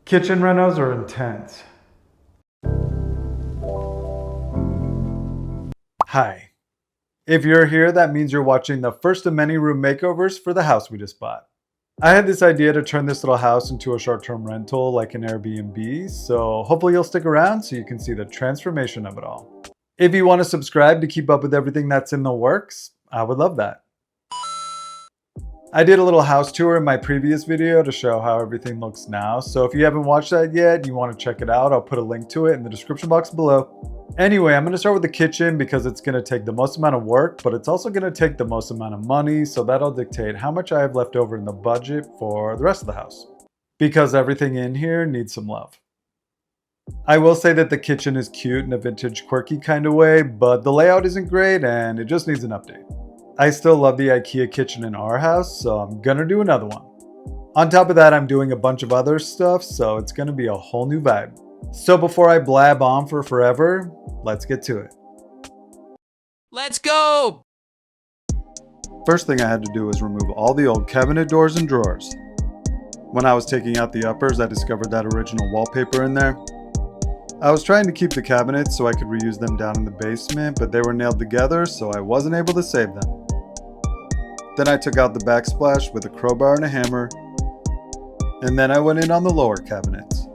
Kitchen renos are intense. Hi. If you're here, that means you're watching the first of many room makeovers for the house we just bought. I had this idea to turn this little house into a short-term rental like an Airbnb, so hopefully you'll stick around so you can see the transformation of it all. If you want to subscribe to keep up with everything that's in the works, I would love that. I did a little house tour in my previous video to show how everything looks now, so if you haven't watched that yet and you want to check it out, I'll put a link to it in the description box below. Anyway, I'm going to start with the kitchen because it's going to take the most amount of work, but it's also going to take the most amount of money, so that'll dictate how much I have left over in the budget for the rest of the house. Because everything in here needs some love. I will say that the kitchen is cute in a vintage quirky kind of way, but the layout isn't great and it just needs an update. I still love the IKEA kitchen in our house, so I'm gonna do another one. On top of that, I'm doing a bunch of other stuff, so it's gonna be a whole new vibe. So before I blab on for forever, let's get to it. Let's go! First thing I had to do was remove all the old cabinet doors and drawers. When I was taking out the uppers, I discovered that original wallpaper in there. I was trying to keep the cabinets so I could reuse them down in the basement, but they were nailed together, so I wasn't able to save them. Then I took out the backsplash with a crowbar and a hammer, and then I went in on the lower cabinets.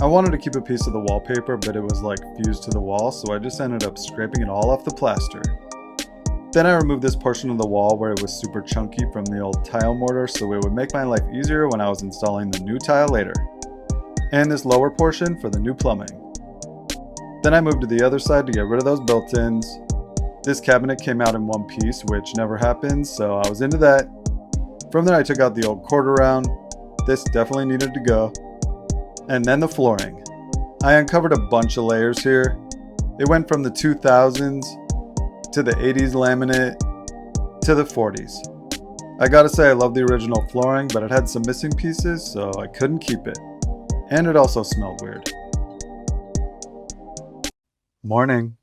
I wanted to keep a piece of the wallpaper, but it was like fused to the wall, so I just ended up scraping it all off the plaster. Then I removed this portion of the wall where it was super chunky from the old tile mortar, so it would make my life easier when I was installing the new tile later. And this lower portion for the new plumbing. Then I moved to the other side to get rid of those built-ins. This cabinet came out in one piece, which never happens, so I was into that. From there I took out the old quarter round. This definitely needed to go. And then the flooring. I uncovered a bunch of layers here. It went from the 2000s to the 80s laminate to the 40s. I gotta say I love the original flooring, but it had some missing pieces, so I couldn't keep it. And it also smelled weird. Morning.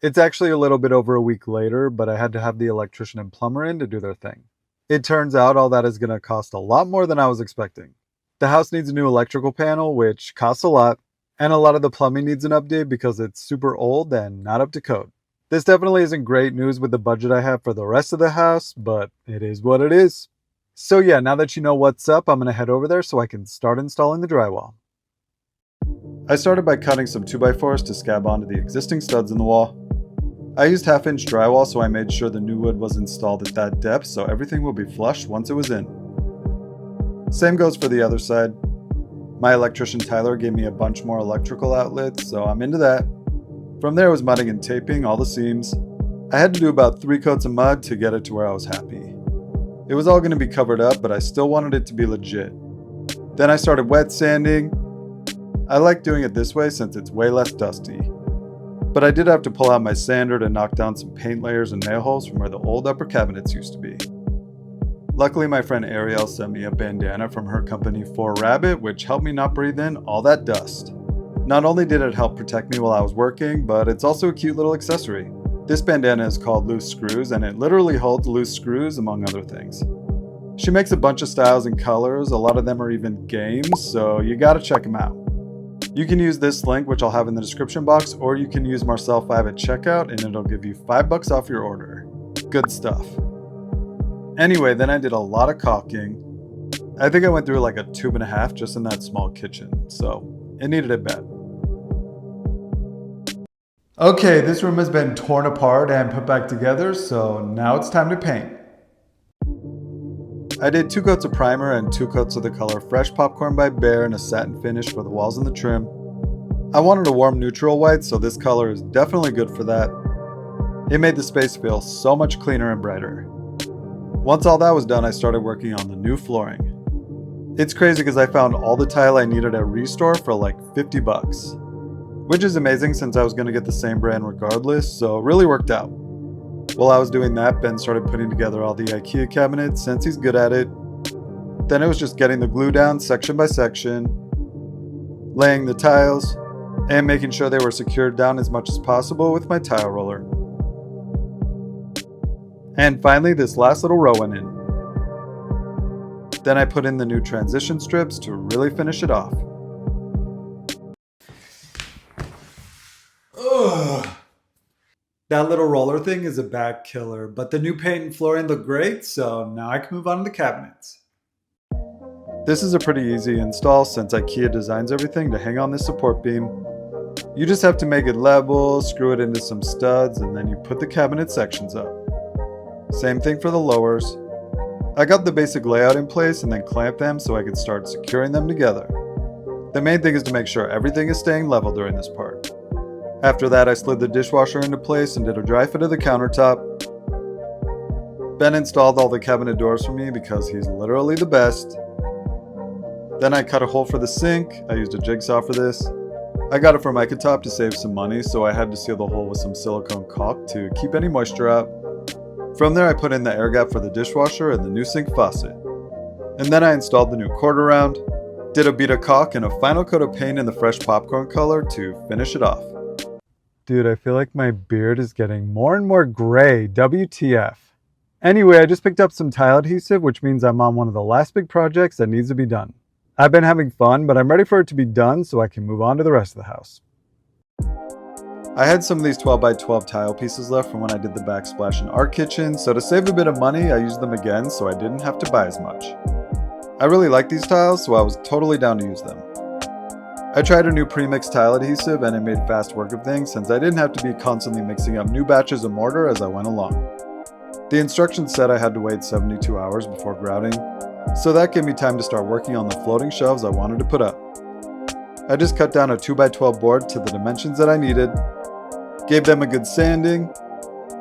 It's actually a little bit over a week later, but I had to have the electrician and plumber in to do their thing. It turns out all that is going to cost a lot more than I was expecting. The house needs a new electrical panel, which costs a lot, and a lot of the plumbing needs an update because it's super old and not up to code. This definitely isn't great news with the budget I have for the rest of the house, but it is what it is. So yeah, now that you know what's up, I'm going to head over there so I can start installing the drywall. I started by cutting some 2x4s to scab onto the existing studs in the wall. I used 1/2-inch drywall, so I made sure the new wood was installed at that depth so everything will be flush once it was in. Same goes for the other side. My electrician Tyler gave me a bunch more electrical outlets, so I'm into that. From there was mudding and taping all the seams. I had to do about 3 coats of mud to get it to where I was happy. It was all going to be covered up, but I still wanted it to be legit. Then I started wet sanding. I like doing it this way since it's way less dusty. But I did have to pull out my sander to knock down some paint layers and nail holes from where the old upper cabinets used to be. Luckily, my friend Arielle sent me a bandana from her company 4Rabbit, which helped me not breathe in all that dust. Not only did it help protect me while I was working, but it's also a cute little accessory. This bandana is called Loose Screws, and it literally holds loose screws among other things. She makes a bunch of styles and colors, a lot of them are even games, so you gotta check them out. You can use this link, which I'll have in the description box, or you can use Marcel5 at checkout and it'll give you $5 off your order. Good stuff. Anyway, then I did a lot of caulking. I think I went through like a 1.5 tubes just in that small kitchen, so it needed it bad. Okay, this room has been torn apart and put back together, so now it's time to paint. I did 2 coats of primer and 2 coats of the color Fresh Popcorn by Bear and a satin finish for the walls and the trim. I wanted a warm neutral white, so this color is definitely good for that. It made the space feel so much cleaner and brighter. Once all that was done, I started working on the new flooring. It's crazy because I found all the tile I needed at Restore for like $50. Which is amazing since I was going to get the same brand regardless, so it really worked out. While I was doing that, Ben started putting together all the IKEA cabinets since he's good at it. Then it was just getting the glue down section by section, laying the tiles, and making sure they were secured down as much as possible with my tile roller. And finally, this last little row went in. Then I put in the new transition strips to really finish it off. Ugh. That little roller thing is a back killer, but the new paint and flooring look great, so now I can move on to the cabinets. This is a pretty easy install since IKEA designs everything to hang on this support beam. You just have to make it level, screw it into some studs, and then you put the cabinet sections up. Same thing for the lowers. I got the basic layout in place and then clamped them so I could start securing them together. The main thing is to make sure everything is staying level during this part. After that, I slid the dishwasher into place and did a dry fit of the countertop. Ben installed all the cabinet doors for me because he's literally the best. Then I cut a hole for the sink. I used a jigsaw for this. I got it from IKEA to save some money, so I had to seal the hole with some silicone caulk to keep any moisture out. From there, I put in the air gap for the dishwasher and the new sink faucet. And then I installed the new quarter round, did a bead of caulk and a final coat of paint in the fresh popcorn color to finish it off. Dude, I feel like my beard is getting more and more gray. WTF. Anyway, I just picked up some tile adhesive, which means I'm on one of the last big projects that needs to be done. I've been having fun, but I'm ready for it to be done so I can move on to the rest of the house. I had some of these 12 by 12 tile pieces left from when I did the backsplash in our kitchen, so to save a bit of money, I used them again so I didn't have to buy as much. I really like these tiles, so I was totally down to use them. I tried a new pre-mixed tile adhesive and it made fast work of things since I didn't have to be constantly mixing up new batches of mortar as I went along. The instructions said I had to wait 72 hours before grouting, so that gave me time to start working on the floating shelves I wanted to put up. I just cut down a 2x12 board to the dimensions that I needed, gave them a good sanding,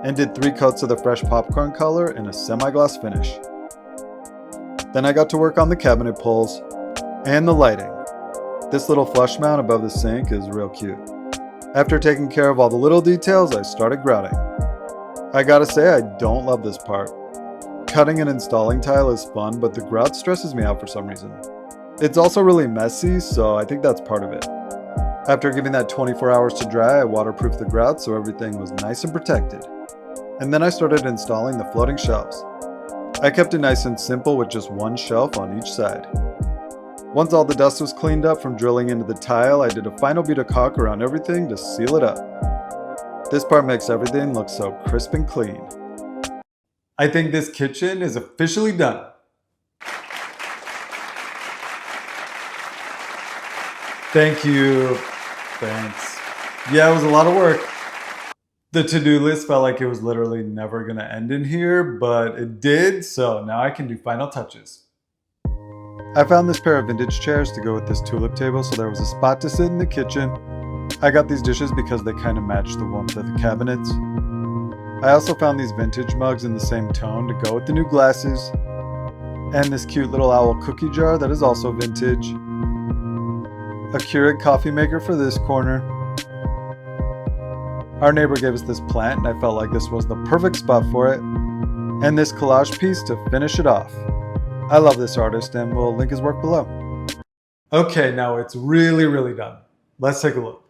and did 3 coats of the fresh popcorn color in a semi-gloss finish. Then I got to work on the cabinet pulls and the lighting. This little flush mount above the sink is real cute. After taking care of all the little details, I started grouting. I gotta say, I don't love this part. Cutting and installing tile is fun, but the grout stresses me out for some reason. It's also really messy, so I think that's part of it. After giving that 24 hours to dry, I waterproofed the grout so everything was nice and protected. And then I started installing the floating shelves. I kept it nice and simple with just one shelf on each side. Once all the dust was cleaned up from drilling into the tile, I did a final bead of caulk around everything to seal it up. This part makes everything look so crisp and clean. I think this kitchen is officially done. Thank you. Thanks. Yeah, it was a lot of work. The to-do list felt like it was literally never gonna end in here, but it did, so now I can do final touches. I found this pair of vintage chairs to go with this tulip table so there was a spot to sit in the kitchen. I got these dishes because they kind of match the warmth of the cabinets. I also found these vintage mugs in the same tone to go with the new glasses. And this cute little owl cookie jar that is also vintage. A Keurig coffee maker for this corner. Our neighbor gave us this plant and I felt like this was the perfect spot for it. And this collage piece to finish it off. I love this artist and we'll link his work below. Okay, now it's really done. Let's take a look.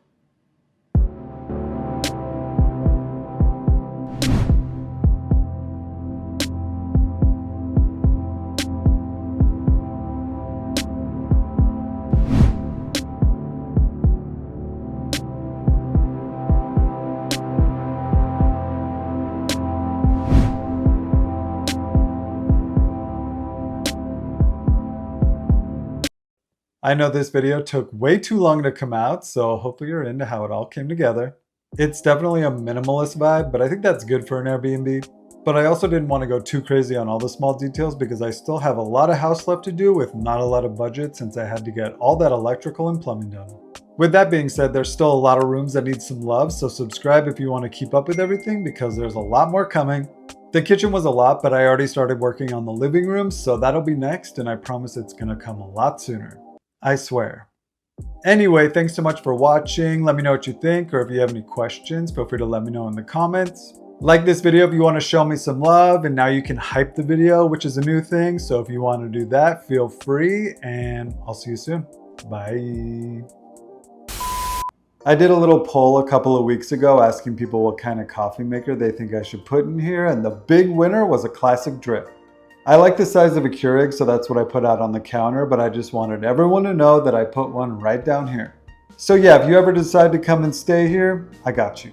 I know this video took way too long to come out, so hopefully you're into how it all came together. It's definitely a minimalist vibe, but I think that's good for an Airbnb. But I also didn't want to go too crazy on all the small details because I still have a lot of house left to do with not a lot of budget since I had to get all that electrical and plumbing done. With that being said, there's still a lot of rooms that need some love, so subscribe if you want to keep up with everything because there's a lot more coming. The kitchen was a lot, but I already started working on the living room, so that'll be next, and I promise it's gonna come a lot sooner. I swear. Anyway, thanks so much for watching. Let me know what you think, or if you have any questions, feel free to let me know in the comments. Like this video if you want to show me some love, and now you can hype the video, which is a new thing, so if you want to do that, feel free, and I'll see you soon. Bye. I did a little poll a couple of weeks ago asking people what kind of coffee maker they think I should put in here, and the big winner was a classic drip. I like the size of a Keurig, so that's what I put out on the counter, but I just wanted everyone to know that I put one right down here. So yeah, if you ever decide to come and stay here, I got you.